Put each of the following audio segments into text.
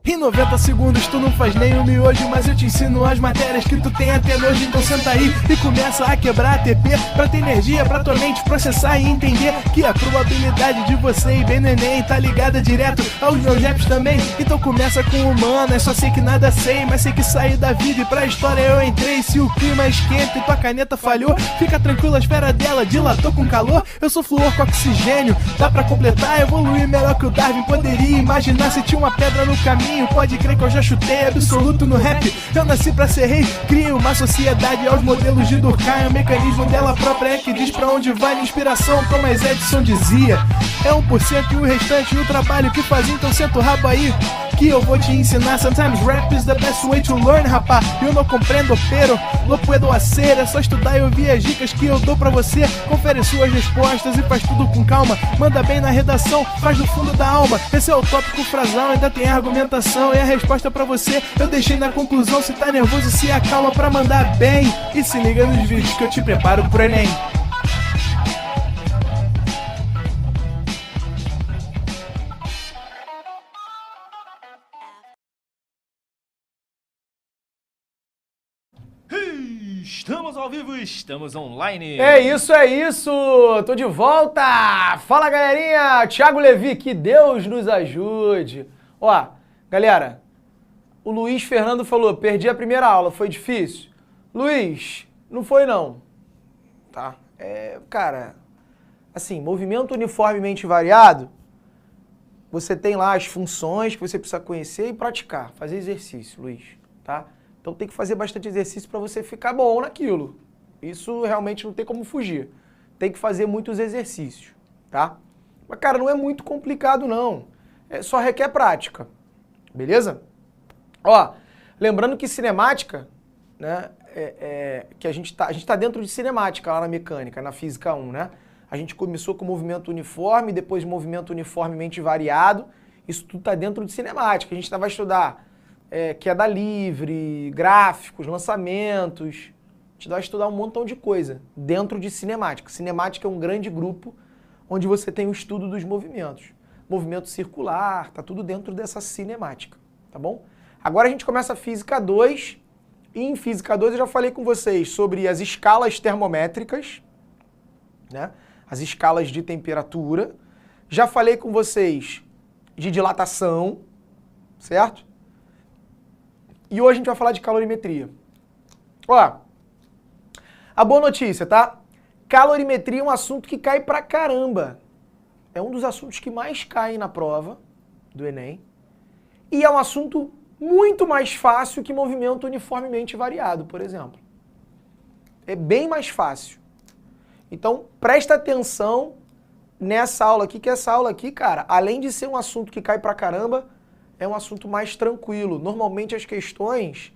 Em 90 segundos tu não faz nem um miojo, mas eu te ensino as matérias que tu tem até nojo. Então senta aí e começa a quebrar ATP pra ter energia pra tua mente processar e entender que a probabilidade de você ir bem no Enem tá ligada direto aos meus raps também. Então começa com humano, só sei que nada sei, mas sei que saí da vida e pra história eu entrei. Se o clima esquenta e tua caneta falhou, fica tranquilo, a esfera dela dilatou com calor. Eu sou flúor com oxigênio, dá pra completar, evoluir melhor que o Darwin poderia imaginar. Se tinha uma pedra no caminho, pode crer que eu já chutei absoluto no rap. Eu nasci pra ser rei, crio uma sociedade aos modelos de Durkheim. O mecanismo dela própria é que diz pra onde vai a inspiração. Thomas Edison dizia, é 1% e o restante o trabalho que fazia. Então senta o rabo aí que eu vou te ensinar. Sometimes rap is the best way to learn, rapá. Eu não compreendo, pero não puedo hacer. É só estudar e ouvir as dicas que eu dou pra você. Confere suas respostas e faz tudo com calma. Manda bem na redação, faz do fundo da alma. Esse é o tópico frasal, ainda tem argumentação. E a resposta pra você eu deixei na conclusão. Se tá nervoso, se acalma pra mandar bem. E se liga nos vídeos que eu te preparo pro Enem. Estamos ao vivo, estamos online. É isso, tô de volta. Fala, galerinha, Thiago Levi, que Deus nos ajude. Ó, galera, o Luiz Fernando falou, perdi a primeira aula, foi difícil? Luiz, não foi não, tá? Cara, assim, movimento uniformemente variado, você tem lá as funções que você precisa conhecer e praticar, fazer exercício, Luiz, tá? Então tem que fazer bastante exercício para você ficar bom naquilo. Isso realmente não tem como fugir. Tem que fazer muitos exercícios, tá? Mas, cara, não é muito complicado, não. Só requer prática, beleza? Ó, lembrando que cinemática, né, que a gente tá dentro de cinemática lá na mecânica, na física 1, né? A gente começou com movimento uniforme, depois movimento uniformemente variado. Isso tudo tá dentro de cinemática. A gente vai estudar queda livre, gráficos, lançamentos. A gente vai estudar um montão de coisa dentro de cinemática. Cinemática é um grande grupo onde você tem o estudo dos movimentos. Movimento circular, tá tudo dentro dessa cinemática, tá bom? Agora a gente começa a Física 2. E em Física 2 eu já falei com vocês sobre as escalas termométricas, né? As escalas de temperatura. Já falei com vocês de dilatação, certo? E hoje a gente vai falar de calorimetria. Ó, a boa notícia, tá? Calorimetria é um assunto que cai pra caramba. É um dos assuntos que mais caem na prova do Enem. E é um assunto muito mais fácil que movimento uniformemente variado, por exemplo. É bem mais fácil. Então, presta atenção nessa aula aqui, que essa aula aqui, cara, além de ser um assunto que cai pra caramba, é um assunto mais tranquilo. Normalmente as questões,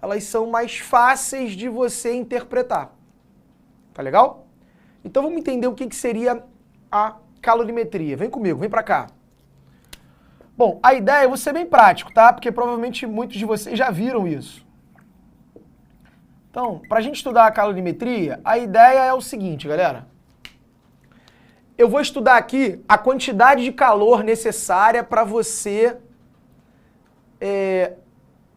elas são mais fáceis de você interpretar. Tá legal? Então vamos entender o que seria a calorimetria. Vem comigo, vem pra cá. Bom, a ideia é você ser bem prático, tá? Porque provavelmente muitos de vocês já viram isso. Então, pra gente estudar a calorimetria, a ideia é o seguinte, galera. Eu vou estudar aqui a quantidade de calor necessária para você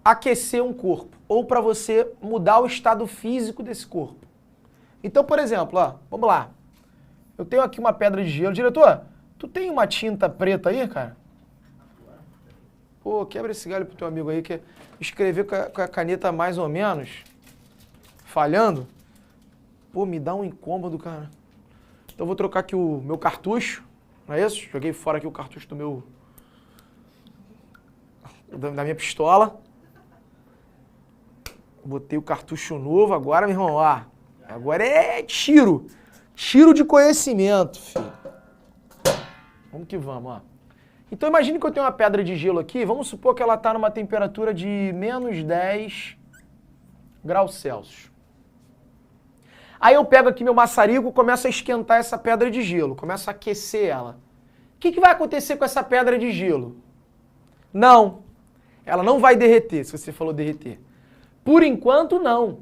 aquecer um corpo, ou para você mudar o estado físico desse corpo. Então, por exemplo, ó, vamos lá. Eu tenho aqui uma pedra de gelo. Diretor, tu tem uma tinta preta aí, cara? Pô, quebra esse galho pro teu amigo aí, que escrever com a caneta mais ou menos, falhando, pô, me dá um incômodo, cara. Então eu vou trocar aqui o meu cartucho, não é isso? Joguei fora aqui o cartucho da minha pistola. Botei o cartucho novo agora, meu irmão, ó. Agora é tiro. Tiro de conhecimento, filho. Vamos que vamos, ó. Então imagine que eu tenho uma pedra de gelo aqui, vamos supor que ela está numa temperatura de menos 10 graus Celsius. Aí eu pego aqui meu maçarico e começo a esquentar essa pedra de gelo, começo a aquecer ela. O que vai acontecer com essa pedra de gelo? Não. Ela não vai derreter, se você falou derreter. Por enquanto, não.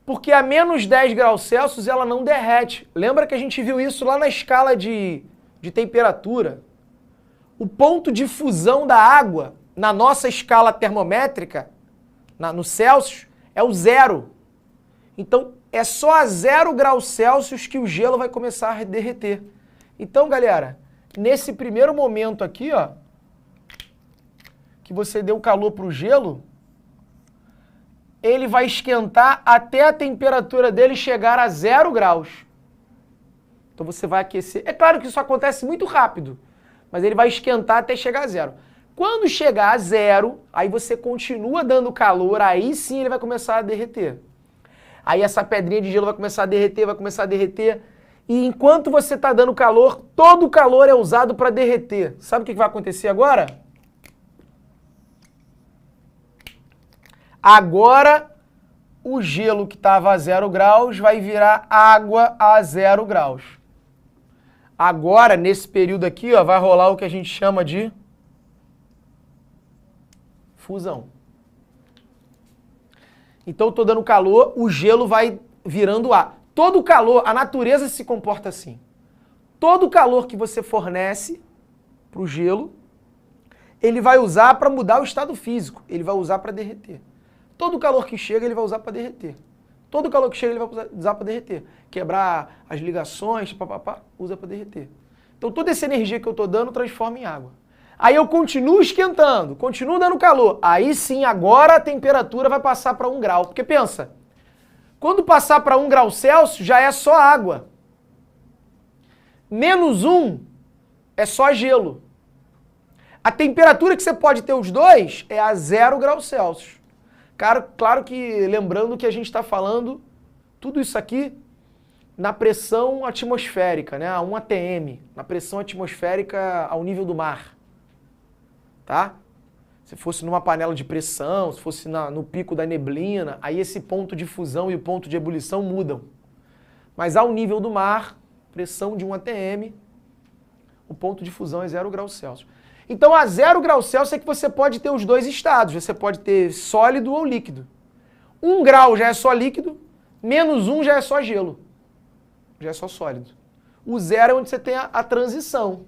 Porque a menos 10 graus Celsius ela não derrete. Lembra que a gente viu isso lá na escala de temperatura? O ponto de fusão da água na nossa escala termométrica, no Celsius, é o 0. Então, é só a 0 graus Celsius que o gelo vai começar a derreter. Então, galera, nesse primeiro momento aqui, ó, que você deu calor para o gelo, ele vai esquentar até a temperatura dele chegar a 0 graus. Então você vai aquecer. É claro que isso acontece muito rápido, mas ele vai esquentar até chegar a 0. Quando chegar a 0, aí você continua dando calor, aí sim ele vai começar a derreter. Aí essa pedrinha de gelo vai começar a derreter, vai começar a derreter. E enquanto você está dando calor, todo o calor é usado para derreter. Sabe o que vai acontecer agora? Agora, o gelo que estava a 0 graus vai virar água a 0 graus. Agora, nesse período aqui, ó, vai rolar o que a gente chama de fusão. Então, eu estou dando calor, o gelo vai virando ar. Todo calor, a natureza se comporta assim. Todo calor que você fornece para o gelo, ele vai usar para mudar o estado físico, ele vai usar para derreter. Todo calor que chega, ele vai usar para derreter. Todo calor que chega, ele vai usar para derreter. Quebrar as ligações, papapá, usa para derreter. Então, toda essa energia que eu estou dando, transforma em água. Aí eu continuo esquentando, continuo dando calor. Aí sim, agora a temperatura vai passar para 1 grau. Porque pensa, quando passar para 1 grau Celsius, já é só água. Menos 1 é só gelo. A temperatura que você pode ter os dois é a 0 graus Celsius. Claro que, lembrando que a gente está falando tudo isso aqui na pressão atmosférica, né? A 1 atm, na pressão atmosférica ao nível do mar. Tá? Se fosse numa panela de pressão, se fosse no pico da neblina, aí esse ponto de fusão e o ponto de ebulição mudam. Mas ao nível do mar, pressão de 1 atm, o ponto de fusão é 0 graus Celsius. Então, a 0 graus Celsius é que você pode ter os dois estados. Você pode ter sólido ou líquido. 1 grau já é só líquido, menos 1 já é só gelo. Já é só sólido. O 0 é onde você tem a transição.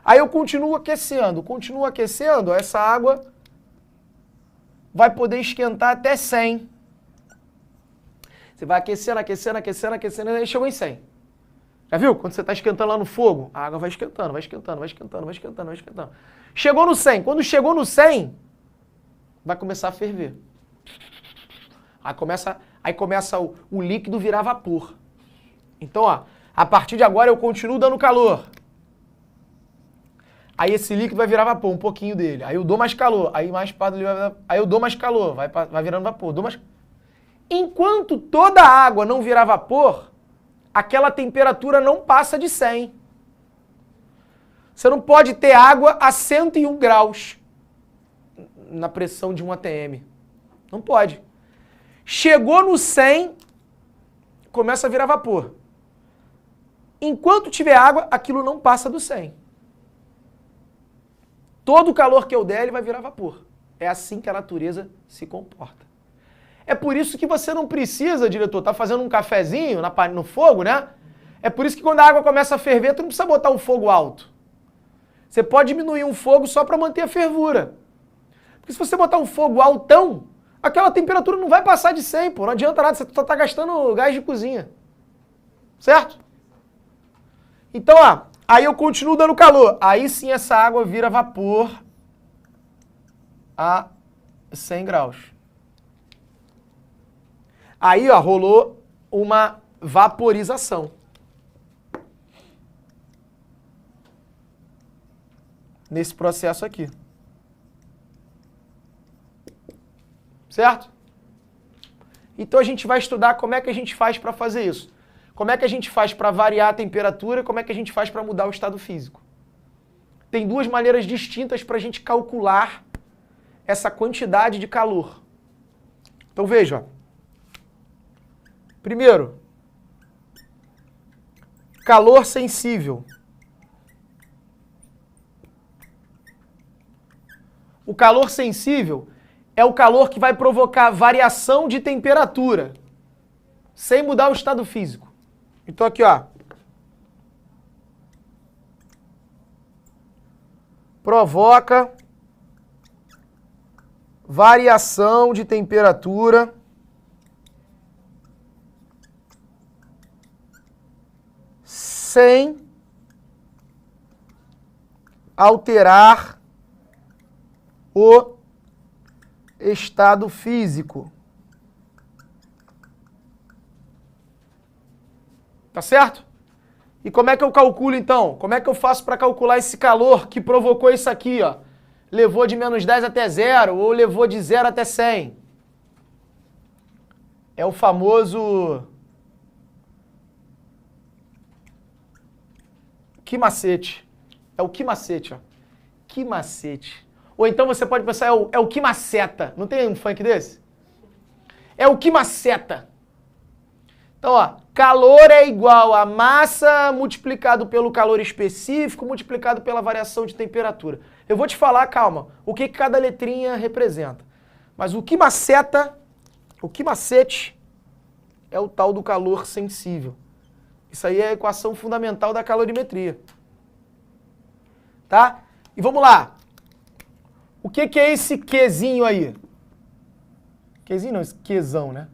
Aí eu continuo aquecendo, essa água vai poder esquentar até 100. Você vai aquecendo, aí chegou em 100. Já viu? Quando você está esquentando lá no fogo, a água vai esquentando, vai esquentando, vai esquentando, vai esquentando, vai esquentando. Chegou no 100. Quando chegou no 100, vai começar a ferver. Aí começa o líquido virar vapor. Então, ó, a partir de agora eu continuo dando calor. Aí esse líquido vai virar vapor, um pouquinho dele. Aí eu dou mais calor, aí eu dou mais calor, vai virando vapor. Enquanto toda a água não virar vapor, aquela temperatura não passa de 100. Você não pode ter água a 101 graus na pressão de 1 atm. Não pode. Chegou no 100, começa a virar vapor. Enquanto tiver água, aquilo não passa do 100. Todo o calor que eu der, ele vai virar vapor. É assim que a natureza se comporta. É por isso que você não precisa, diretor, tá fazendo um cafezinho no fogo, né? É por isso que quando a água começa a ferver, tu não precisa botar um fogo alto. Você pode diminuir um fogo só para manter a fervura. Porque se você botar um fogo altão, aquela temperatura não vai passar de 100, pô. Não adianta nada, você só tá gastando gás de cozinha. Certo? Então, ó, aí eu continuo dando calor. Aí sim essa água vira vapor a 100 graus. Aí, ó, rolou uma vaporização. Nesse processo aqui. Certo? Então a gente vai estudar como é que a gente faz para fazer isso. Como é que a gente faz para variar a temperatura e como é que a gente faz para mudar o estado físico. Tem duas maneiras distintas para a gente calcular essa quantidade de calor. Então veja, ó. Primeiro, calor sensível. O calor sensível é o calor que vai provocar variação de temperatura. sem mudar o estado físico. Então aqui, ó. Provoca variação de temperatura sem alterar o estado físico. Tá certo? E como é que eu calculo então? Como é que eu faço para calcular esse calor que provocou isso aqui, ó? Levou de menos 10 até 0 ou levou de 0 até 100? É o famoso que macete. É o que macete, ó. Que macete. Ou então você pode pensar, é o que maceta. Não tem um funk desse? É o que maceta. Então, ó, calor é igual a massa multiplicado pelo calor específico multiplicado pela variação de temperatura. Eu vou te falar, calma, o que cada letrinha representa. Mas o que maceta, o que macete, é o tal do calor sensível. Isso aí é a equação fundamental da calorimetria. Tá? E vamos lá. O que é esse Qzinho aí? Qzinho não, esse Qzão, né?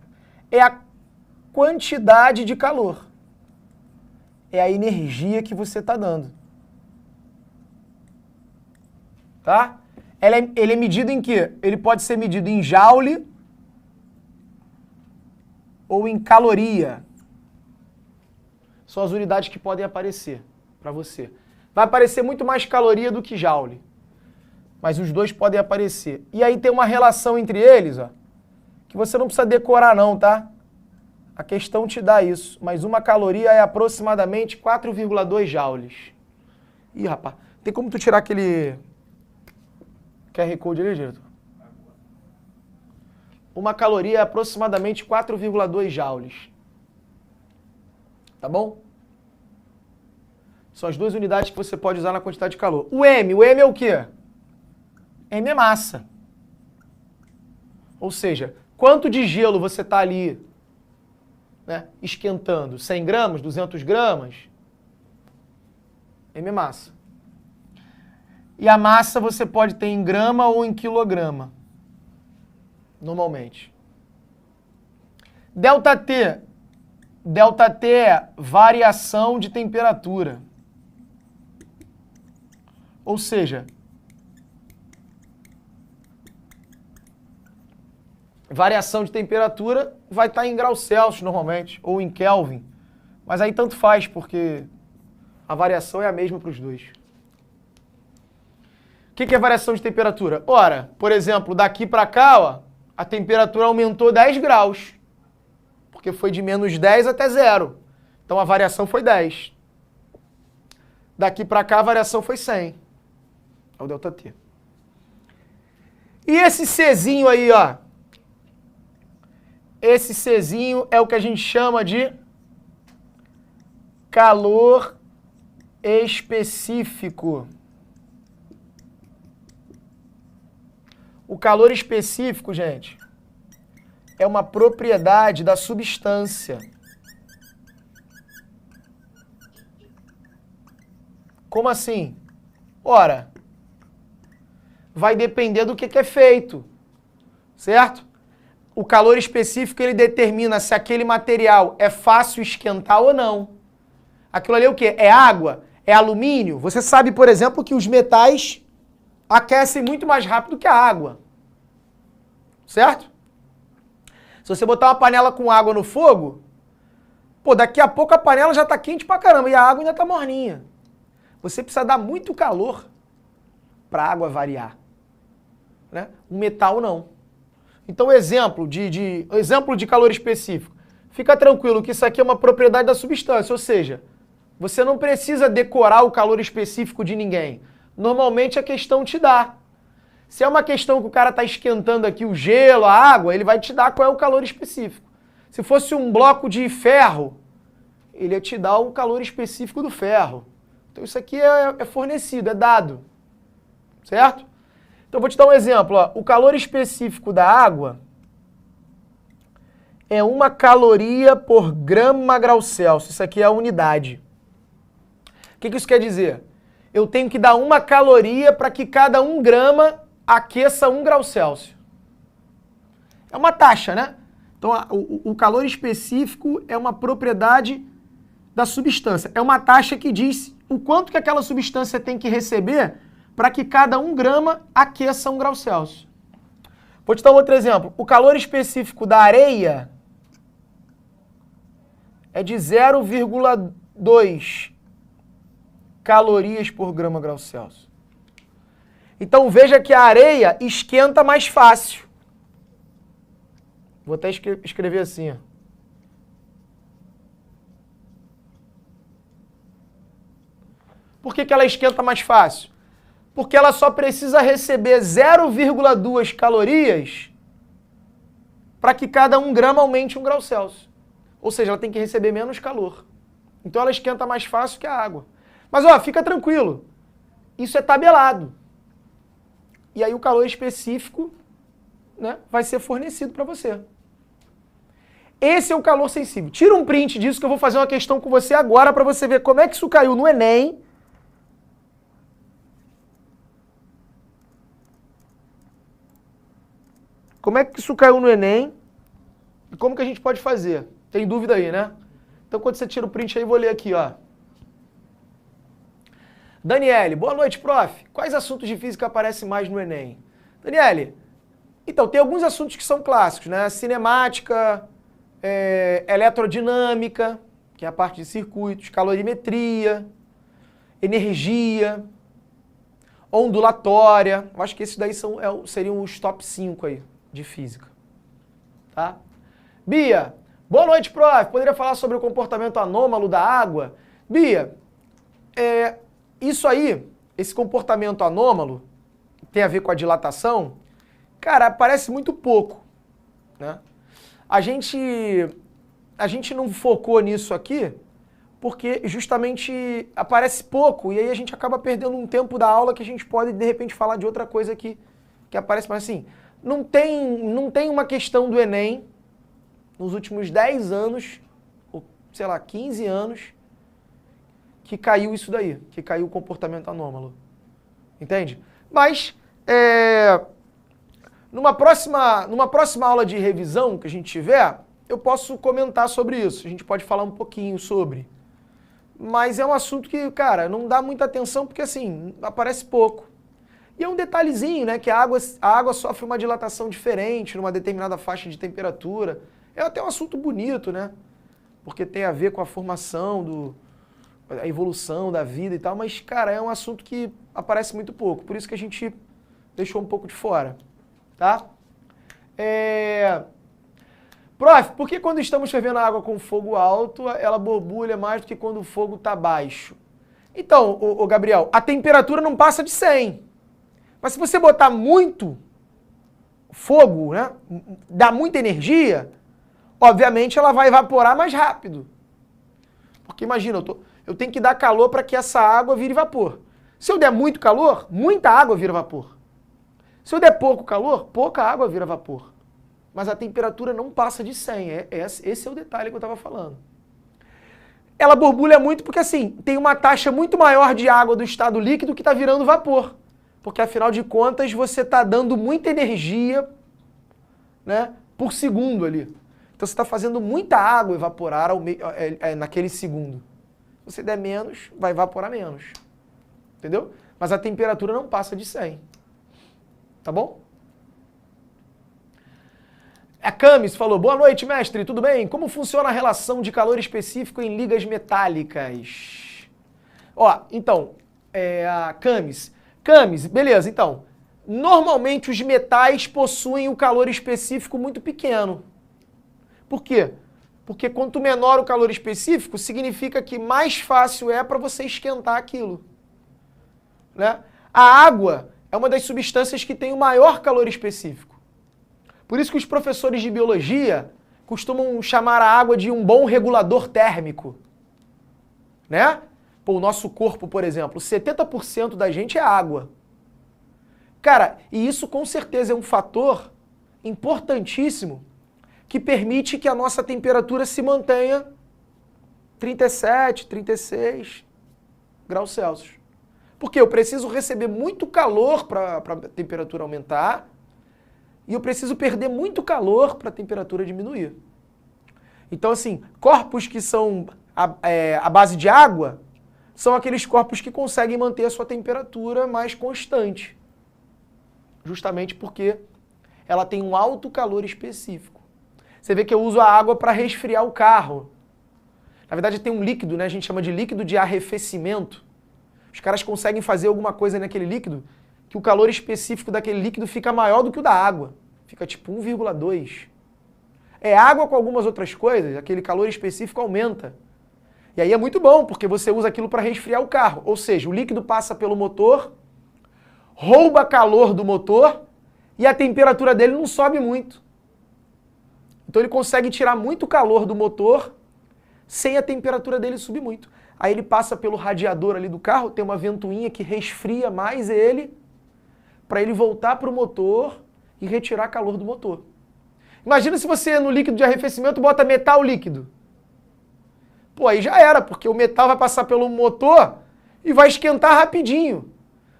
É a quantidade de calor. É a energia que você está dando. Tá? Ele é medido em quê? Ele pode ser medido em joule ou em caloria. São as unidades que podem aparecer para você. Vai aparecer muito mais caloria do que joule. Mas os dois podem aparecer. E aí tem uma relação entre eles, ó, que você não precisa decorar não, tá? A questão te dá isso. Mas uma caloria é aproximadamente 4,2 joules. Ih, rapaz, tem como tu tirar aquele QR Code ali, diretor? Uma caloria é aproximadamente 4,2 joules. Tá bom? São as duas unidades que você pode usar na quantidade de calor. O M é o quê? M é massa. Ou seja, quanto de gelo você está ali, né, esquentando? 100 gramas, 200 gramas? M é massa. E a massa você pode ter em grama ou em quilograma, normalmente. Delta T. Delta T é variação de temperatura. Ou seja, variação de temperatura vai estar em graus Celsius normalmente, ou em Kelvin. Mas aí tanto faz, porque a variação é a mesma para os dois. O que é variação de temperatura? Ora, por exemplo, daqui para cá, ó, a temperatura aumentou 10 graus. Porque foi de menos 10 até 0. Então a variação foi 10. Daqui para cá a variação foi 100. É o delta T. E esse Czinho aí, ó. Esse Czinho é o que a gente chama de calor específico. O calor específico, gente, é uma propriedade da substância. Como assim? Ora, vai depender do que é feito, certo? O calor específico, ele determina se aquele material é fácil esquentar ou não. Aquilo ali é o quê? É água? É alumínio? Você sabe, por exemplo, que os metais aquecem muito mais rápido que a água. Certo? Se você botar uma panela com água no fogo, pô, daqui a pouco a panela já está quente pra caramba e a água ainda está morninha. Você precisa dar muito calor para a água variar. Né? Um metal não. Então, exemplo de calor específico. Fica tranquilo que isso aqui é uma propriedade da substância, ou seja, você não precisa decorar o calor específico de ninguém. Normalmente a questão te dá. Se é uma questão que o cara está esquentando aqui o gelo, a água, ele vai te dar qual é o calor específico. Se fosse um bloco de ferro, ele ia te dar o calor específico do ferro. Então isso aqui é fornecido, é dado. Certo? Então eu vou te dar um exemplo. Ó. O calor específico da água é 1 caloria por grama grau Celsius. Isso aqui é a unidade. O que isso quer dizer? Eu tenho que dar 1 caloria para que cada 1 grama aqueça 1 grau Celsius. É uma taxa, né? Então, o calor específico é uma propriedade da substância. É uma taxa que diz o quanto que aquela substância tem que receber para que cada 1 grama aqueça 1 grau Celsius. Vou te dar um outro exemplo. O calor específico da areia é de 0,2 calorias por grama grau Celsius. Então veja que a areia esquenta mais fácil. Vou até escrever assim, ó. Por que ela esquenta mais fácil? Porque ela só precisa receber 0,2 calorias para que cada 1 grama aumente 1 grau Celsius. Ou seja, ela tem que receber menos calor. Então ela esquenta mais fácil que a água. Mas ó, fica tranquilo. Isso é tabelado. E aí o calor específico, né, vai ser fornecido para você. Esse é o calor sensível. Tira um print disso que eu vou fazer uma questão com você agora para você ver como é que isso caiu no Enem. Como é que isso caiu no Enem e como que a gente pode fazer? Tem dúvida aí, né? Então quando você tira o print aí, vou ler aqui, ó. Daniele, boa noite, prof. Quais assuntos de física aparecem mais no Enem? Daniele, então tem alguns assuntos que são clássicos, né? Cinemática, eletrodinâmica, que é a parte de circuitos, calorimetria, energia, ondulatória. Eu acho que esses daí seriam os top 5 aí de física. Tá? Bia, boa noite, prof. Poderia falar sobre o comportamento anômalo da água? Bia, isso aí, esse comportamento anômalo, tem a ver com a dilatação, cara, parece muito pouco, né? A gente não focou nisso aqui porque justamente aparece pouco e aí a gente acaba perdendo um tempo da aula que a gente pode, de repente, falar de outra coisa que aparece. Mas assim, não tem uma questão do Enem nos últimos 10 anos, ou sei lá, 15 anos, que caiu isso daí, que caiu o comportamento anômalo. Entende? Mas, numa próxima aula de revisão que a gente tiver, eu posso comentar sobre isso. A gente pode falar um pouquinho sobre. Mas é um assunto que, cara, não dá muita atenção porque, assim, aparece pouco. E é um detalhezinho, né, que a água sofre uma dilatação diferente numa determinada faixa de temperatura. É até um assunto bonito, né? Porque tem a ver com a formação, a evolução da vida e tal. Mas, cara, é um assunto que aparece muito pouco. Por isso que a gente deixou um pouco de fora. Tá? Prof, por que quando estamos fervendo a água com fogo alto, ela borbulha mais do que quando o fogo está baixo? Então, ô Gabriel, a temperatura não passa de 100. Mas se você botar muito fogo, né, dá muita energia, obviamente ela vai evaporar mais rápido. Porque imagina, eu tenho que dar calor para que essa água vire vapor. Se eu der muito calor, muita água vira vapor. Se eu der pouco calor, pouca água vira vapor. Mas a temperatura não passa de 100. Esse é o detalhe que eu estava falando. Ela borbulha muito porque, assim, tem uma taxa muito maior de água do estado líquido que está virando vapor. Porque, afinal de contas, você está dando muita energia, né, por segundo ali. Então, você está fazendo muita água evaporar naquele segundo. Se você der menos, vai evaporar menos. Entendeu? Mas a temperatura não passa de 100. Tá bom? A Camis falou, boa noite, mestre, tudo bem? Como funciona a relação de calor específico em ligas metálicas? Ó, então, a Camis, beleza, então, normalmente os metais possuem o calor específico muito pequeno. Por quê? Porque quanto menor o calor específico, significa que mais fácil é para você esquentar aquilo. Né? A água é uma das substâncias que tem o maior calor específico. Por isso que os professores de biologia costumam chamar a água de um bom regulador térmico. Né? Pô, o nosso corpo, por exemplo, 70% da gente é água. Cara, e isso com certeza é um fator importantíssimo que permite que a nossa temperatura se mantenha 37, 36 graus Celsius. Porque eu preciso receber muito calor para a temperatura aumentar e eu preciso perder muito calor para a temperatura diminuir. Então, assim, corpos que são à base de água são aqueles corpos que conseguem manter a sua temperatura mais constante. Justamente porque ela tem um alto calor específico. Você vê que eu uso a água para resfriar o carro. Na verdade tem um líquido, né? A gente chama de líquido de arrefecimento. Os caras conseguem fazer alguma coisa naquele líquido que o calor específico daquele líquido fica maior do que o da água. Fica tipo 1,2. É água com algumas outras coisas, aquele calor específico aumenta. E aí é muito bom, porque você usa aquilo para resfriar o carro. Ou seja, o líquido passa pelo motor, rouba calor do motor e a temperatura dele não sobe muito. Então ele consegue tirar muito calor do motor sem a temperatura dele subir muito. Aí ele passa pelo radiador ali do carro, tem uma ventoinha que resfria mais ele, para ele voltar para o motor e retirar calor do motor. Imagina se você no líquido de arrefecimento bota metal líquido. Pô, aí já era, porque o metal vai passar pelo motor e vai esquentar rapidinho.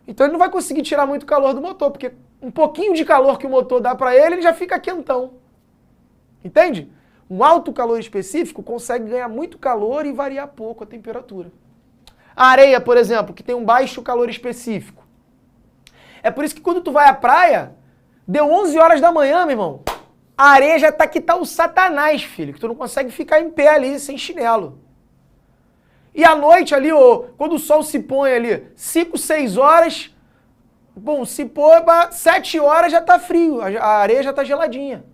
Então ele não vai conseguir tirar muito calor do motor, porque um pouquinho de calor que o motor dá para ele já fica quentão. Entende? Um alto calor específico consegue ganhar muito calor e variar pouco a temperatura. A areia, por exemplo, que tem um baixo calor específico. É por isso que quando tu vai à praia, deu 11 horas da manhã, meu irmão, a areia já tá que tá o satanás, filho, que tu não consegue ficar em pé ali sem chinelo. E à noite ali, quando o sol se põe ali, 5, 6 horas, bom, se pôr 7 horas já tá frio, a areia já tá geladinha.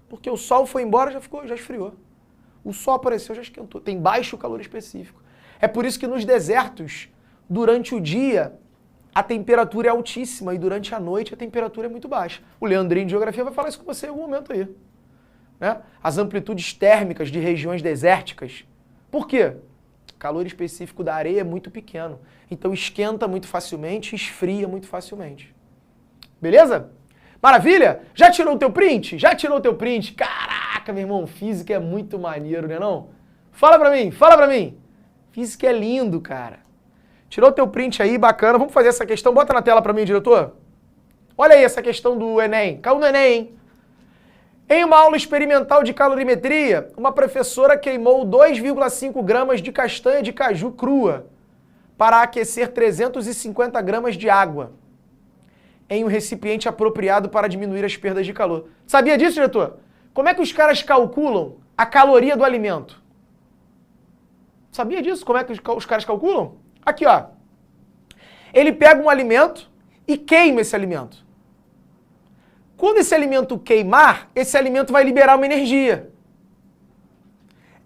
Porque o sol foi embora, já esfriou. O sol apareceu, já esquentou. Tem baixo calor específico. É por isso que nos desertos, durante o dia, a temperatura é altíssima e durante a noite a temperatura é muito baixa. O Leandrinho de Geografia vai falar isso com você em algum momento aí. Né? As amplitudes térmicas de regiões desérticas. Por quê? O calor específico da areia é muito pequeno. Então esquenta muito facilmente, esfria muito facilmente. Beleza? Maravilha? Já tirou o teu print? Já tirou o teu print? Caraca, meu irmão, física é muito maneiro, né não? Fala pra mim, fala pra mim. Física é lindo, cara. Tirou o teu print aí, bacana. Vamos fazer essa questão. Bota na tela pra mim, diretor. Olha aí essa questão do Enem. Caiu no Enem, hein? Em uma aula experimental de calorimetria, uma professora queimou 2,5 gramas de castanha de caju crua para aquecer 350 gramas de água em um recipiente apropriado para diminuir as perdas de calor. Sabia disso, diretor? Como é que os caras calculam a caloria do alimento? Sabia disso? Como é que os caras calculam? Aqui, ó. Ele pega um alimento e queima esse alimento. Quando esse alimento queimar, esse alimento vai liberar uma energia.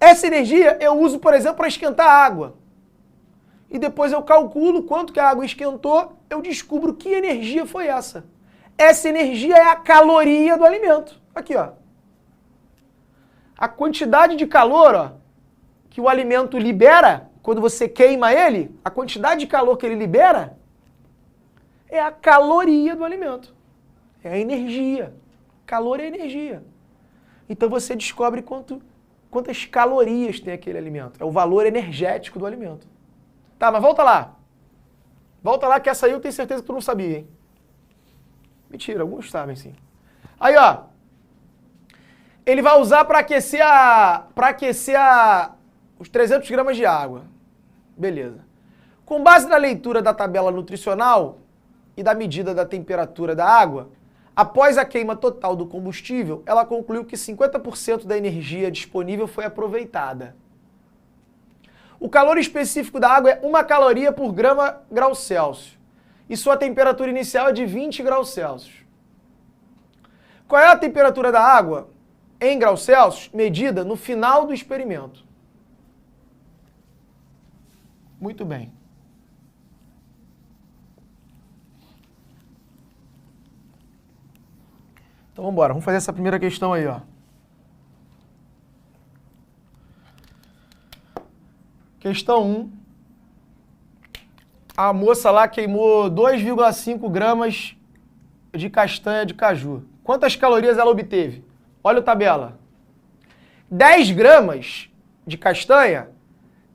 Essa energia eu uso, por exemplo, para esquentar a água. E depois eu calculo quanto que a água esquentou, eu descubro que energia foi essa. Essa energia é a caloria do alimento. Aqui, ó. A quantidade de calor, ó, que o alimento libera, quando você queima ele, a quantidade de calor que ele libera é a caloria do alimento. É a energia. Calor é energia. Então você descobre quantas calorias tem aquele alimento. É o valor energético do alimento. Tá, mas volta lá. Volta lá que essa aí eu tenho certeza que tu não sabia, hein? Mentira, alguns sabem sim. Aí, ó. Ele vai usar para aquecer os 300 gramas de água. Beleza. Com base na leitura da tabela nutricional e da medida da temperatura da água, após a queima total do combustível, ela concluiu que 50% da energia disponível foi aproveitada. O calor específico da água é 1 caloria por grau Celsius. E sua temperatura inicial é de 20 graus Celsius. Qual é a temperatura da água em graus Celsius medida no final do experimento? Muito bem. Então vamos embora, vamos fazer essa primeira questão aí, ó. Questão 1. A moça lá queimou 2,5 gramas de castanha de caju. Quantas calorias ela obteve? Olha a tabela. 10 gramas de castanha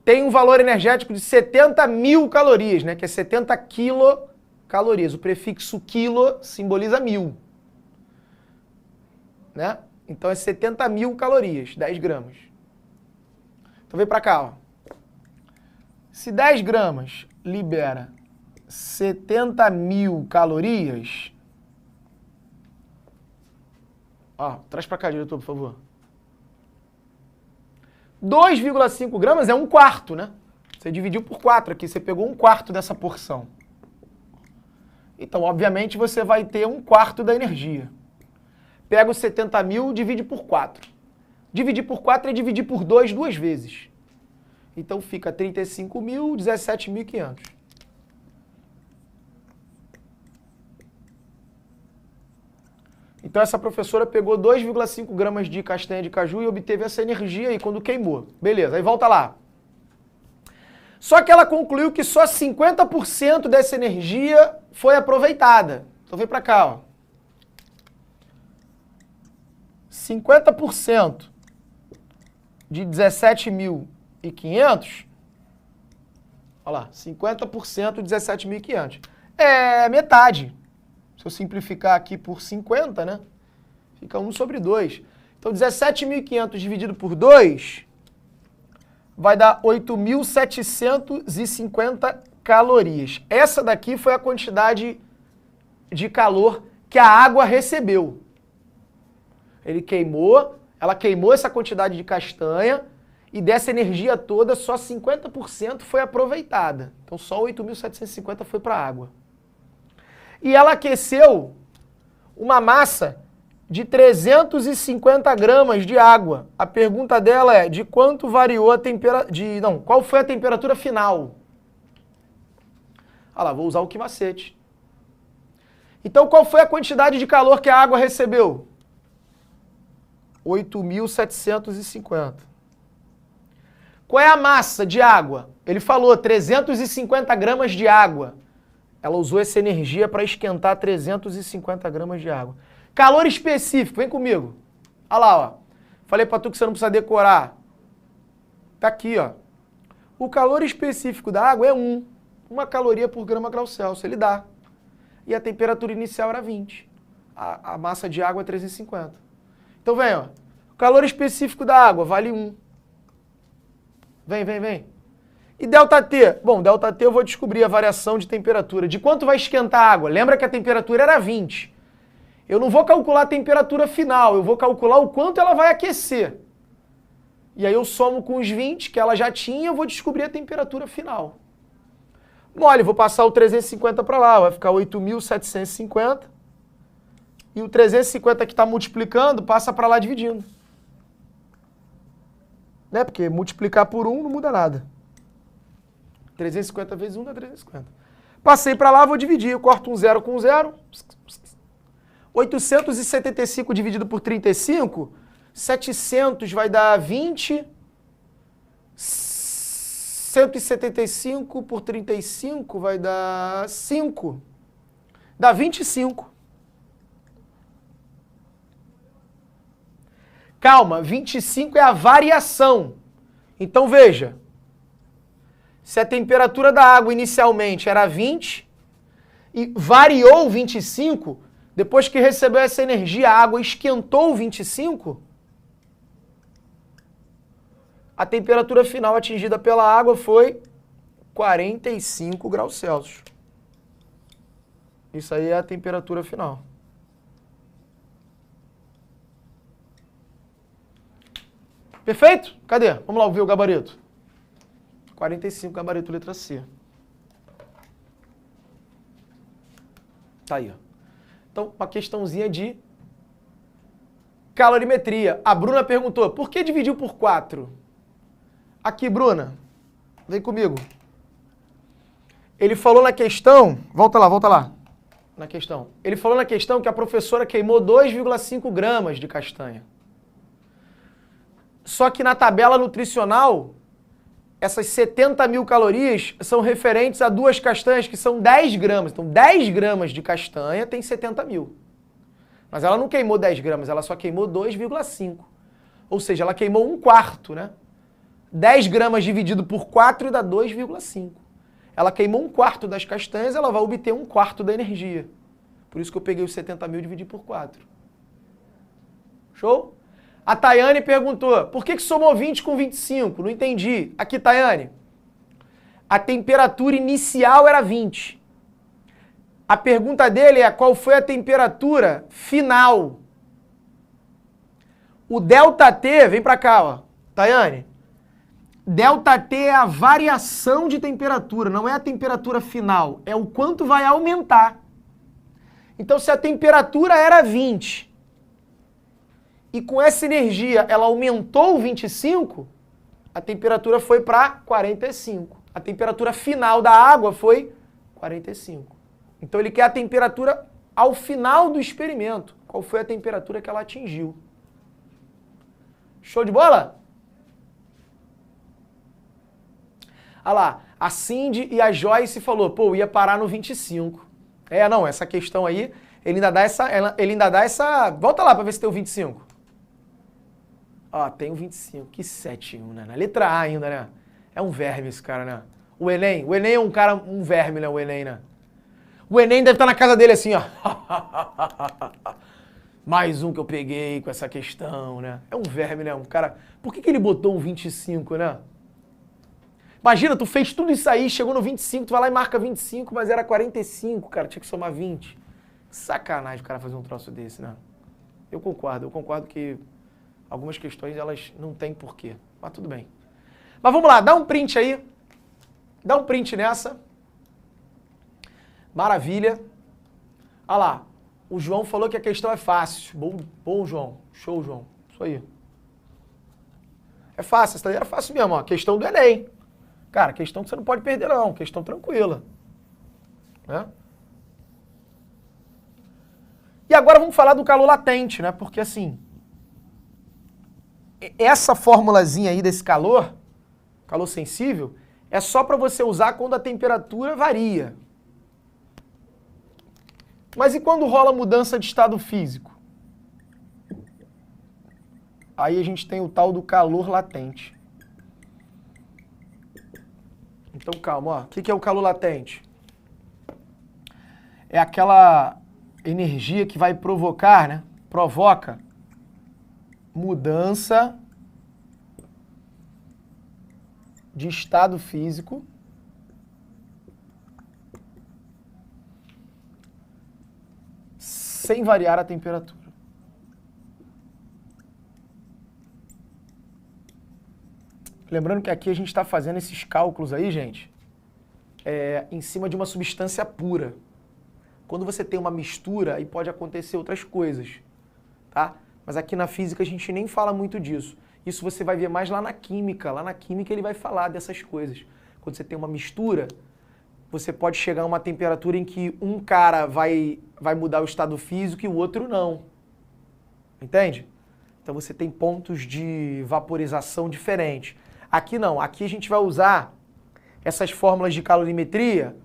tem um valor energético de 70 mil calorias, né? Que é 70 quilocalorias. O prefixo quilo simboliza 1000. Né? Então é 70 mil calorias, 10 gramas. Então vem pra cá, ó. Se 10 gramas libera 70 mil calorias... Ó, traz pra cá, diretor, por favor. 2,5 gramas é 1/4, né? Você dividiu por 4 aqui, você pegou 1/4 dessa porção. Então, obviamente, você vai ter 1/4 da energia. Pega os 70 mil, divide por 4. Dividir por 4 é dividir por 2 duas vezes. Então fica 35 mil, 17.500. Então essa professora pegou 2,5 gramas de castanha de caju e obteve essa energia aí quando queimou. Beleza, aí volta lá. Só que ela concluiu que só 50% dessa energia foi aproveitada. Então vem pra cá, ó. 50% de 17.500, olha lá, 50% de 17.500. É metade. Se eu simplificar aqui por 50, né? Fica 1/2. Então 17.500 dividido por 2 vai dar 8.750 calorias. Essa daqui foi a quantidade de calor que a água recebeu. Ela queimou essa quantidade de castanha e dessa energia toda só 50% foi aproveitada. Então só 8.750 foi para a água. E ela aqueceu uma massa de 350 gramas de água. A pergunta dela é, de quanto variou a temperatura... qual foi a temperatura final? Ah lá, vou usar o que macete. Então qual foi a quantidade de calor que a água recebeu? 8.750. Qual é a massa de água? Ele falou 350 gramas de água. Ela usou essa energia para esquentar 350 gramas de água. Calor específico, vem comigo. Olha lá, ó. Falei para tu que você não precisa decorar. Tá aqui, ó. O calor específico da água é 1 caloria por grama grau Celsius. Ele dá. E a temperatura inicial era 20. A massa de água é 350. Então vem, ó. O calor específico da água vale 1. Vem. E ΔT? Bom, ΔT eu vou descobrir a variação de temperatura. De quanto vai esquentar a água? Lembra que a temperatura era 20. Eu não vou calcular a temperatura final, eu vou calcular o quanto ela vai aquecer. E aí eu somo com os 20 que ela já tinha e eu vou descobrir a temperatura final. Mole, vou passar o 350 para lá, vai ficar 8.750. E o 350 que está multiplicando, passa para lá dividindo. Né? Porque multiplicar por 1 não muda nada. 350 vezes 1 dá 350. Passei para lá, vou dividir. Eu corto um 0 com um 0. 875 dividido por 35, 700 vai dar 20. 175 por 35 vai dar 5. Dá 25. Calma, 25 é a variação. Então veja, se a temperatura da água inicialmente era 20 e variou 25, depois que recebeu essa energia, a água esquentou 25, a temperatura final atingida pela água foi 45 graus Celsius. Isso aí é a temperatura final. Perfeito? Cadê? Vamos lá ver o gabarito. 45, gabarito letra C. Tá aí, ó. Então, uma questãozinha de calorimetria. A Bruna perguntou, por que dividiu por 4? Aqui, Bruna, vem comigo. Ele falou na questão, volta lá, na questão. Ele falou na questão que a professora queimou 2,5 gramas de castanha. Só que na tabela nutricional, essas 70 mil calorias são referentes a 2 castanhas que são 10 gramas. Então, 10 gramas de castanha tem 70 mil. Mas ela não queimou 10 gramas, ela só queimou 2,5. Ou seja, ela queimou 1/4, né? 10 gramas dividido por 4 dá 2,5. Ela queimou 1/4 das castanhas, ela vai obter 1/4 da energia. Por isso que eu peguei os 70 mil e dividi por 4. Show? A Tayane perguntou, por que somou 20 com 25? Não entendi. Aqui, Tayane. A temperatura inicial era 20. A pergunta dele é qual foi a temperatura final. O ΔT, vem pra cá, ó. Tayane. ΔT é a variação de temperatura, não é a temperatura final. É o quanto vai aumentar. Então, se a temperatura era 20 e com essa energia ela aumentou 25, a temperatura foi para 45. A temperatura final da água foi 45. Então, ele quer a temperatura ao final do experimento. Qual foi a temperatura que ela atingiu? Show de bola? Olha lá, a Cindy e a Joyce falou, pô, eu ia parar no 25. Não, essa questão aí, ele ainda dá essa... Volta lá para ver se tem o 25. Ó, tem o 25. Que 7 1, né? Na letra A ainda, né? É um verme esse cara, né? O Enem é um cara, um verme, né? O Enem, né? O Enem deve estar na casa dele assim, ó. Mais um que eu peguei com essa questão, né? É um verme, né? Um cara... Por que ele botou um 25, né? Imagina, tu fez tudo isso aí, chegou no 25, tu vai lá e marca 25, mas era 45, cara, tinha que somar 20. Sacanagem o cara fazer um troço desse, né? Eu concordo que algumas questões, elas não têm porquê, mas tudo bem. Mas vamos lá, dá um print aí. Dá um print nessa. Maravilha. Olha lá, o João falou que a questão é fácil. Bom, João. Show, João. Isso aí. É fácil, essa daí era fácil mesmo, ó. Questão do Enem. Cara, questão que você não pode perder não, questão tranquila. Né? E agora vamos falar do calor latente, né? Porque assim, essa formulazinha aí desse calor sensível, é só para você usar quando a temperatura varia. Mas e quando rola mudança de estado físico? Aí a gente tem o tal do calor latente. Então, calma, ó. O que é o calor latente? É aquela energia que vai provocar, né? Provoca mudança de estado físico sem variar a temperatura. Lembrando que aqui a gente está fazendo esses cálculos aí, gente, em cima de uma substância pura. Quando você tem uma mistura, aí pode acontecer outras coisas, tá? Mas aqui na física a gente nem fala muito disso. Isso você vai ver mais lá na química. Lá na química ele vai falar dessas coisas. Quando você tem uma mistura, você pode chegar a uma temperatura em que um cara vai mudar o estado físico e o outro não. Entende? Então você tem pontos de vaporização diferentes. Aqui não, aqui a gente vai usar essas fórmulas de calorimetria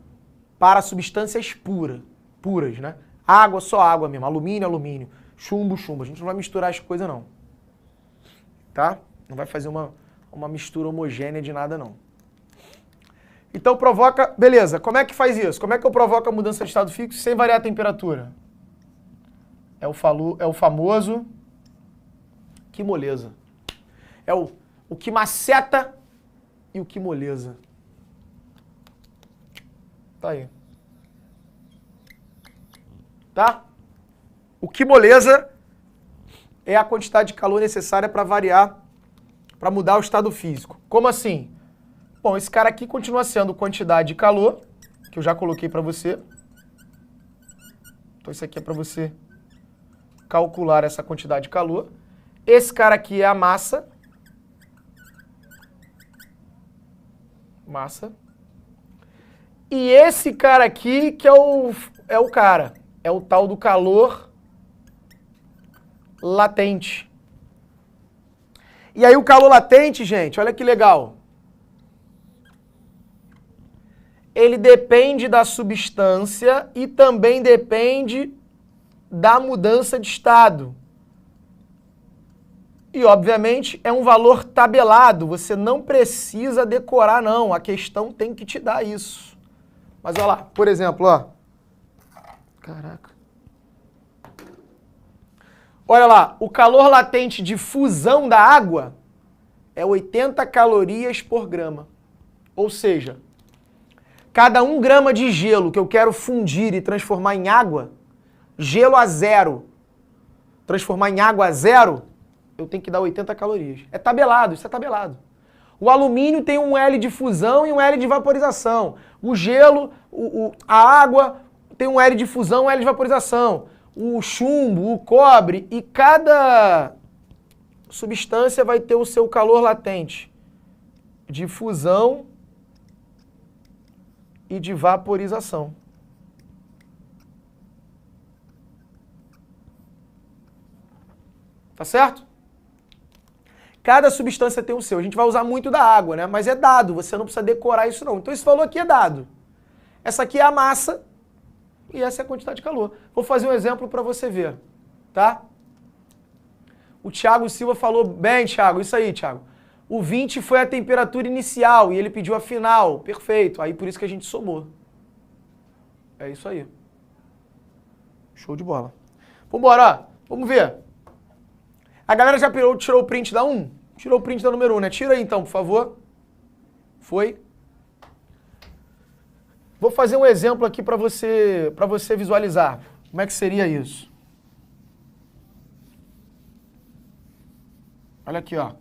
para substâncias puras, né? Água, só água mesmo, alumínio, alumínio, chumbo, chumbo. A gente não vai misturar as coisas não, tá? Não vai fazer uma mistura homogênea de nada não. Então provoca, beleza, como é que faz isso? Como é que eu provoco a mudança de estado físico sem variar a temperatura? É o famoso que moleza. É o que maceta e o que moleza. Tá aí. Tá? O que moleza é a quantidade de calor necessária para variar, para mudar o estado físico. Como assim? Bom, esse cara aqui continua sendo quantidade de calor, que eu já coloquei para você. Então isso aqui é para você calcular essa quantidade de calor. Esse cara aqui é a massa. Massa. E esse cara aqui que é o cara. É o tal do calor latente. E aí o calor latente, gente, olha que legal. Ele depende da substância e também depende da mudança de estado. E, obviamente, é um valor tabelado. Você não precisa decorar, não. A questão tem que te dar isso. Mas, olha lá. Por exemplo, ó. Caraca. Olha lá. O calor latente de fusão da água é 80 calorias por grama. Ou seja, cada 1 grama de gelo que eu quero fundir e transformar em água, gelo a zero, transformar em água a zero, eu tenho que dar 80 calorias. É tabelado, isso é tabelado. O alumínio tem um L de fusão e um L de vaporização. O gelo, a água tem um L de fusão e um L de vaporização. O chumbo, o cobre, e cada substância vai ter o seu calor latente de fusão e de vaporização. Tá certo? Cada substância tem o seu. A gente vai usar muito da água, né? Mas é dado, você não precisa decorar isso não. Então esse valor aqui é dado. Essa aqui é a massa e essa é a quantidade de calor. Vou fazer um exemplo para você ver, tá? O Thiago Silva falou bem, Thiago, isso aí, Thiago. O 20 foi a temperatura inicial e ele pediu a final. Perfeito. Aí por isso que a gente somou. É isso aí. Show de bola. Vambora, ó. Vamos ver. A galera já tirou o print da 1? Tirou o print da número 1, né? Tira aí então, por favor. Foi. Vou fazer um exemplo aqui para você visualizar. Como é que seria isso? Olha aqui, ó.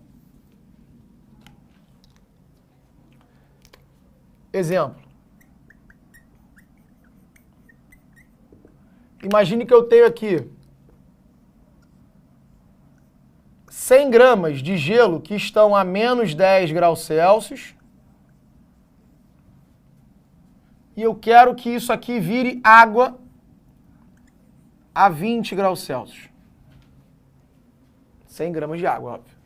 Exemplo. Imagine que eu tenho aqui 100 gramas de gelo que estão a menos 10 graus Celsius. E eu quero que isso aqui vire água a 20 graus Celsius. 100 gramas de água, óbvio.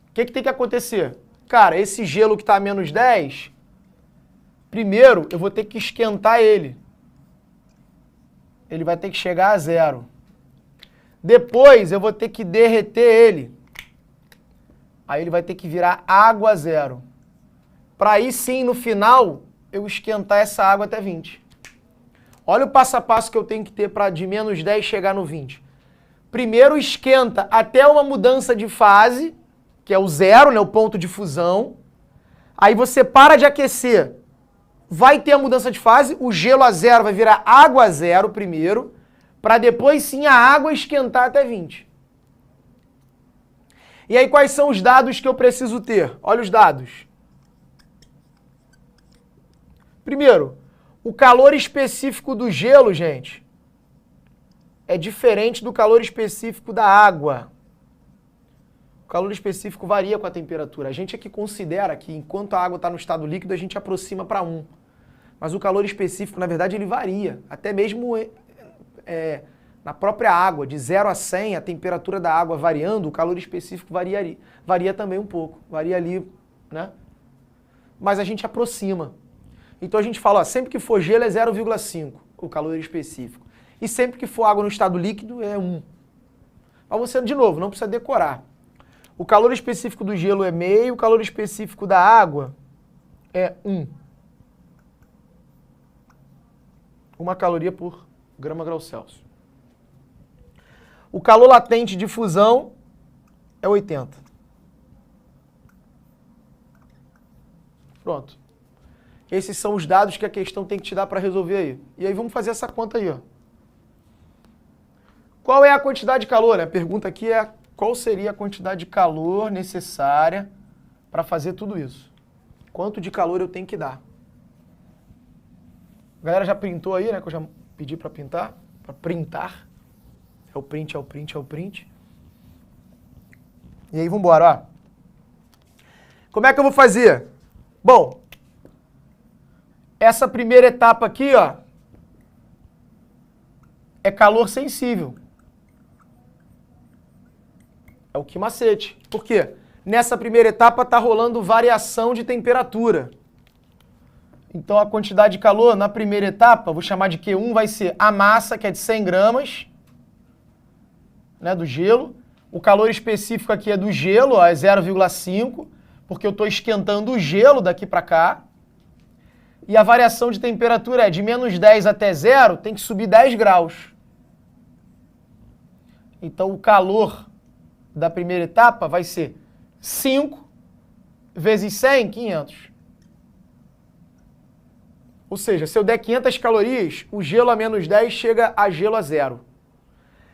O que tem que acontecer? Cara, esse gelo que está a menos 10, primeiro eu vou ter que esquentar ele. Ele vai ter que chegar a zero. Depois eu vou ter que derreter ele. Aí ele vai ter que virar água a zero. Para aí sim, no final, eu esquentar essa água até 20. Olha o passo a passo que eu tenho que ter para de menos 10 chegar no 20. Primeiro esquenta até uma mudança de fase, que é o zero, né, o ponto de fusão. Aí você para de aquecer, vai ter a mudança de fase, o gelo a zero vai virar água a zero primeiro, para depois sim a água esquentar até 20. E aí quais são os dados que eu preciso ter? Olha os dados. Primeiro, o calor específico do gelo, gente, é diferente do calor específico da água. O calor específico varia com a temperatura. A gente aqui considera que enquanto a água está no estado líquido, a gente aproxima para 1. Mas o calor específico, na verdade, ele varia. Até mesmo na própria água, de 0 a 100, a temperatura da água variando, o calor específico varia também um pouco. Varia ali, né? Mas a gente aproxima. Então a gente fala, ó, sempre que for gelo é 0,5 o calor específico. E sempre que for água no estado líquido é 1. Mas você, de novo, não precisa decorar. O calor específico do gelo é meio, o calor específico da água é 1. 1 caloria por grama grau Celsius. O calor latente de fusão é 80. Pronto. Esses são os dados que a questão tem que te dar para resolver aí. E aí vamos fazer essa conta aí, ó. Qual é a quantidade de calor? A pergunta aqui é qual seria a quantidade de calor necessária para fazer tudo isso? Quanto de calor eu tenho que dar? A galera já printou aí, né? Que eu já pedi para pintar, para printar. É o print, é o print, é o print. E aí vamos embora, ó. Como é que eu vou fazer? Bom, essa primeira etapa aqui, ó, é calor sensível. É o que macete. Por quê? Nessa primeira etapa está rolando variação de temperatura. Então a quantidade de calor na primeira etapa, vou chamar de Q1, vai ser a massa, que é de 100 gramas, né, do gelo. O calor específico aqui é do gelo, ó, é 0,5, porque eu estou esquentando o gelo daqui para cá. E a variação de temperatura é de menos 10 até 0, tem que subir 10 graus. Então o calor da primeira etapa vai ser 5 vezes 100, 500. Ou seja, se eu der 500 calorias, o gelo a menos 10 chega a gelo a 0.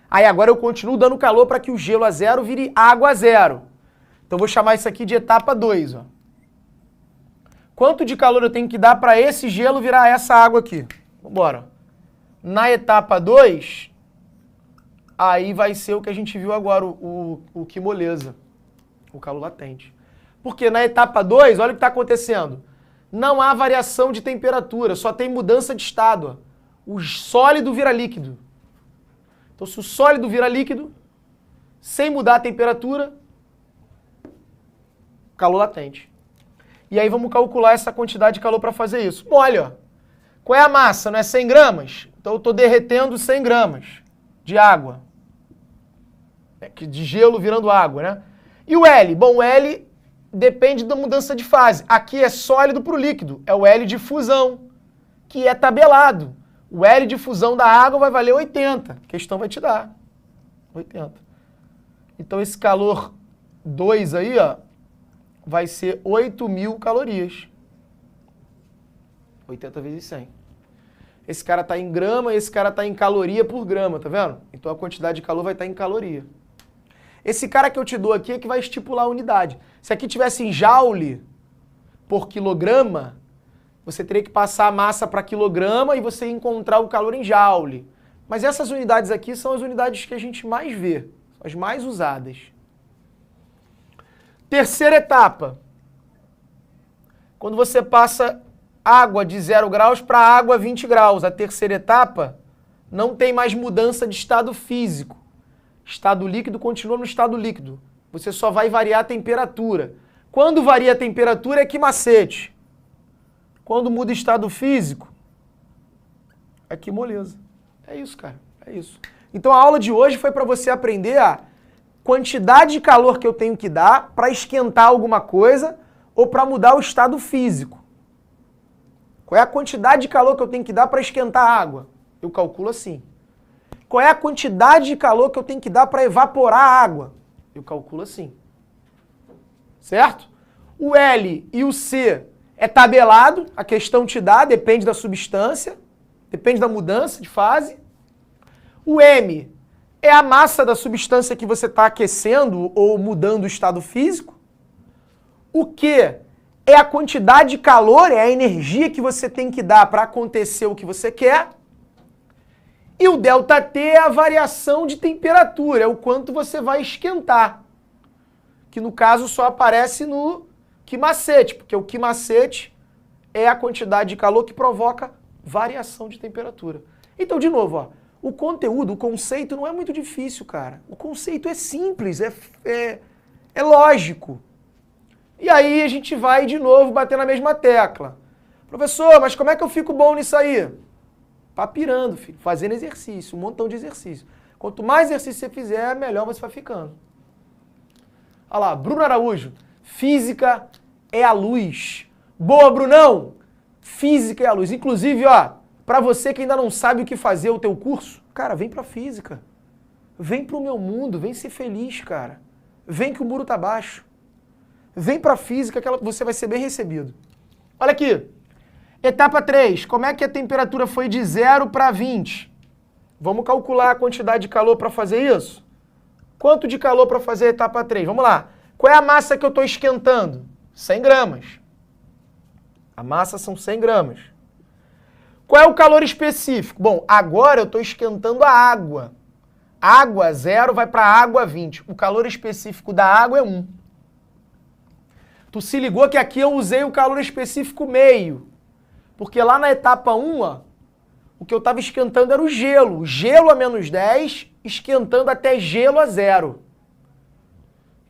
Aí agora eu continuo dando calor para que o gelo a 0 vire água a 0. Então eu vou chamar isso aqui de etapa 2. Ó. Quanto de calor eu tenho que dar para esse gelo virar essa água aqui? Vambora. Na etapa 2, aí vai ser o que a gente viu agora, o que moleza, o calor latente. Porque na etapa 2, olha o que está acontecendo. Não há variação de temperatura, só tem mudança de estado. Ó. O sólido vira líquido. Então, se o sólido vira líquido, sem mudar a temperatura, calor latente. E aí vamos calcular essa quantidade de calor para fazer isso. Bom, olha, ó. Qual é a massa? Não é 100 gramas? Então eu estou derretendo 100 gramas de água. De gelo virando água, né? E o L? Bom, o L depende da mudança de fase. Aqui é sólido para o líquido. É o L de fusão, que é tabelado. O L de fusão da água vai valer 80. A questão vai te dar 80. Então esse calor 2 aí, ó, vai ser 8.000 calorias. 80 vezes 100. Esse cara está em grama, esse cara está em caloria por grama, tá vendo? Então a quantidade de calor vai estar em caloria. Esse cara que eu te dou aqui é que vai estipular a unidade. Se aqui tivesse em joule por quilograma, você teria que passar a massa para quilograma e você encontrar o calor em joule. Mas essas unidades aqui são as unidades que a gente mais vê, as mais usadas. Terceira etapa. Quando você passa água de 0 graus para água a 20 graus. A terceira etapa não tem mais mudança de estado físico. Estado líquido continua no estado líquido. Você só vai variar a temperatura. Quando varia a temperatura é que macete. Quando muda estado físico, é que moleza. É isso, cara. É isso. Então a aula de hoje foi para você aprender a quantidade de calor que eu tenho que dar para esquentar alguma coisa ou para mudar o estado físico. Qual é a quantidade de calor que eu tenho que dar para esquentar a água? Eu calculo assim. Qual é a quantidade de calor que eu tenho que dar para evaporar a água? Eu calculo assim. Certo? O L e o C é tabelado, a questão te dá, depende da substância, depende da mudança de fase. O M é a massa da substância que você está aquecendo ou mudando o estado físico. O Q é a quantidade de calor, é a energia que você tem que dar para acontecer o que você quer. E o ΔT é a variação de temperatura, é o quanto você vai esquentar. Que no caso só aparece no quimacete, porque o quimacete é a quantidade de calor que provoca variação de temperatura. Então, de novo, ó, o conteúdo, o conceito não é muito difícil, cara. O conceito é simples, é lógico. E aí a gente vai de novo bater na mesma tecla. Professor, mas como é que eu fico bom nisso aí? Papirando, filho, fazendo exercício, um montão de exercício. Quanto mais exercício você fizer, melhor você vai ficando. Olha lá, Bruno Araújo, física é a luz. Boa, Brunão! Física é a luz. Inclusive, ó, para você que ainda não sabe o que fazer o teu curso, cara, vem pra física. Vem pro meu mundo, vem ser feliz, cara. Vem que o muro tá baixo. Vem pra física que você vai ser bem recebido. Olha aqui. Etapa 3. Como é que a temperatura foi de 0 para 20? Vamos calcular a quantidade de calor para fazer isso? Quanto de calor para fazer a etapa 3? Vamos lá. Qual é a massa que eu estou esquentando? 100 gramas. A massa são 100 gramas. Qual é o calor específico? Bom, agora eu estou esquentando a água. Água 0 vai para água 20. O calor específico da água é 1. Tu se ligou que aqui eu usei o calor específico meio. Porque lá na etapa 1, ó, o que eu estava esquentando era o gelo. Gelo a menos 10, esquentando até gelo a 0.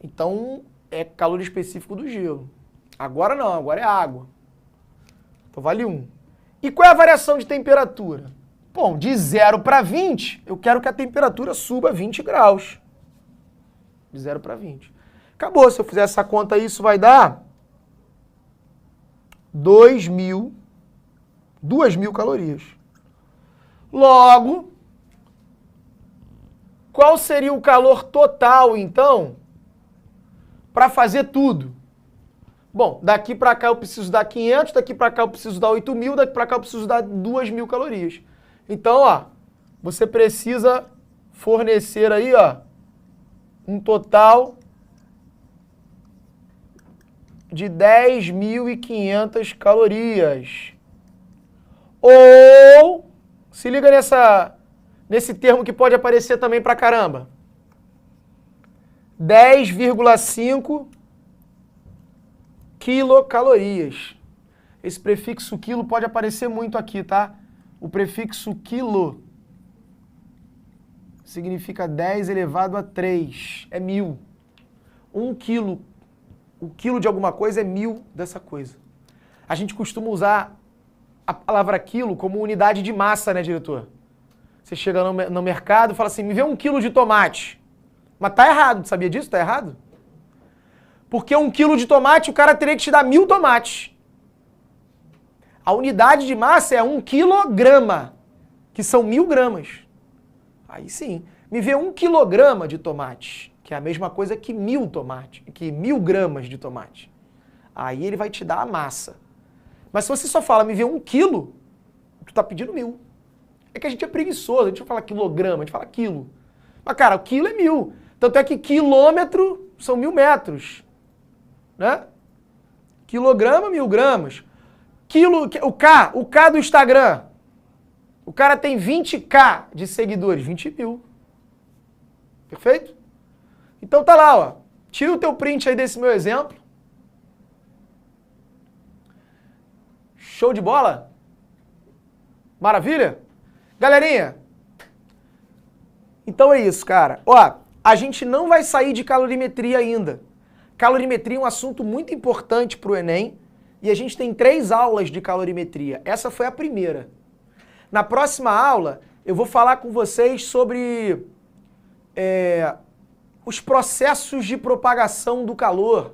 Então, é calor específico do gelo. Agora não, agora é água. Então vale 1. E qual é a variação de temperatura? Bom, de 0 para 20, eu quero que a temperatura suba 20 graus. De 0 para 20. Acabou. Se eu fizer essa conta aí, isso vai dar 2.000 calorias. Logo, qual seria o calor total, então, para fazer tudo? Bom, daqui para cá eu preciso dar 500, daqui para cá eu preciso dar 8.000, daqui para cá eu preciso dar 2.000 calorias. Então, ó, você precisa fornecer aí, ó, um total de 10.500 calorias. Ou, se liga nesse termo que pode aparecer também pra caramba. 10,5 quilocalorias. Esse prefixo quilo pode aparecer muito aqui, tá? O prefixo quilo significa 10 elevado a 3. É 1.000. 1 quilo. O quilo de alguma coisa é 1.000 dessa coisa. A gente costuma usar a palavra quilo como unidade de massa, né, diretor? Você chega no mercado e fala assim, me vê 1 quilo de tomate. Mas tá errado, sabia disso? Tá errado? Porque 1 quilo de tomate, o cara teria que te dar 1.000 tomates. A unidade de massa é 1 quilograma, que são 1.000 gramas. Aí sim, me vê 1 quilograma de tomate, que é a mesma coisa que 1.000 tomates, que 1.000 gramas de tomate. Aí ele vai te dar a massa. Mas se você só fala, me vê 1 quilo, tu tá pedindo 1.000. É que a gente é preguiçoso, a gente não fala quilograma, a gente fala quilo. Mas, cara, o quilo é 1.000. Tanto é que quilômetro são 1.000 metros. Né? Quilograma, 1.000 gramas. O K do Instagram. O cara tem 20k de seguidores, 20.000. Perfeito? Então tá lá, ó. Tira o teu print aí desse meu exemplo. Show de bola? Maravilha? Galerinha, então é isso, cara. Ó, a gente não vai sair de calorimetria ainda. Calorimetria é um assunto muito importante para o Enem e a gente tem 3 aulas de calorimetria. Essa foi a primeira. Na próxima aula, eu vou falar com vocês sobre os processos de propagação do calor.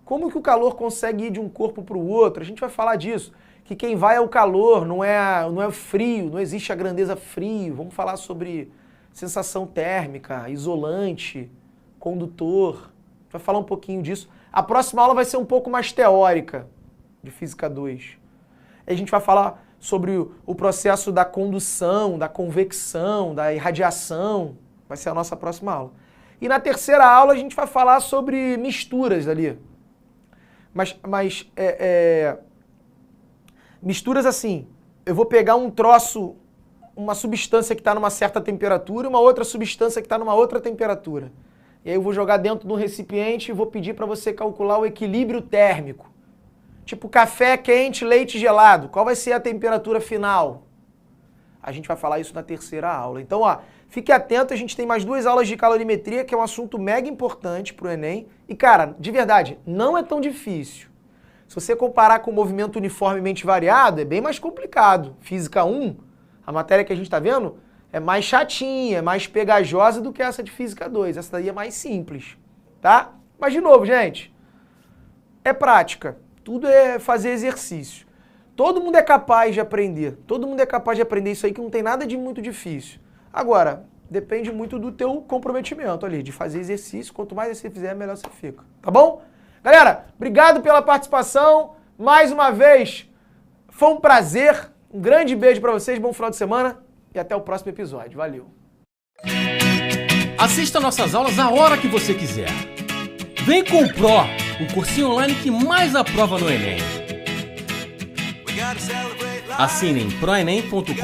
Como que o calor consegue ir de um corpo para o outro? A gente vai falar disso. Que quem vai é o calor, não é o frio, não existe a grandeza frio. Vamos falar sobre sensação térmica, isolante, condutor. Vai falar um pouquinho disso. A próxima aula vai ser um pouco mais teórica, de Física 2. A gente vai falar sobre o processo da condução, da convecção, da irradiação. Vai ser a nossa próxima aula. E na terceira aula a gente vai falar sobre misturas ali. Misturas assim, eu vou pegar um troço, uma substância que está numa certa temperatura e uma outra substância que está numa outra temperatura. E aí eu vou jogar dentro de um recipiente e vou pedir para você calcular o equilíbrio térmico. Tipo café quente, leite gelado. Qual vai ser a temperatura final? A gente vai falar isso na terceira aula. Então, ó, fique atento, a gente tem mais 2 aulas de calorimetria, que é um assunto mega importante para o Enem. E, cara, de verdade, não é tão difícil. Se você comparar com o movimento uniformemente variado, é bem mais complicado. Física 1, a matéria que a gente está vendo, é mais chatinha, é mais pegajosa do que essa de Física 2. Essa daí é mais simples, tá? Mas, de novo, gente, é prática. Tudo é fazer exercício. Todo mundo é capaz de aprender. Todo mundo é capaz de aprender isso aí que não tem nada de muito difícil. Agora, depende muito do teu comprometimento ali, de fazer exercício. Quanto mais você fizer, melhor você fica. Tá bom? Galera, obrigado pela participação. Mais uma vez, foi um prazer. Um grande beijo pra vocês, bom final de semana e até o próximo episódio. Valeu! Assista nossas aulas a hora que você quiser. Vem com o Pro, o cursinho online que mais aprova no Enem. Assine em proenem.com.br.